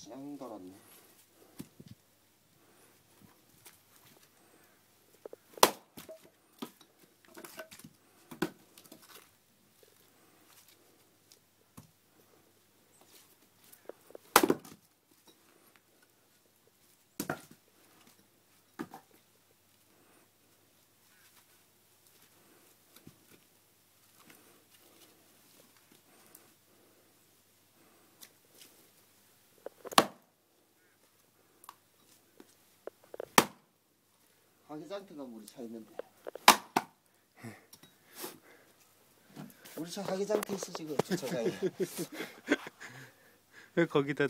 짱 달았네. 하기장터가 우리 차 있는데. 우리 차 하기장터 있어 지금 주차장에. 왜 거기다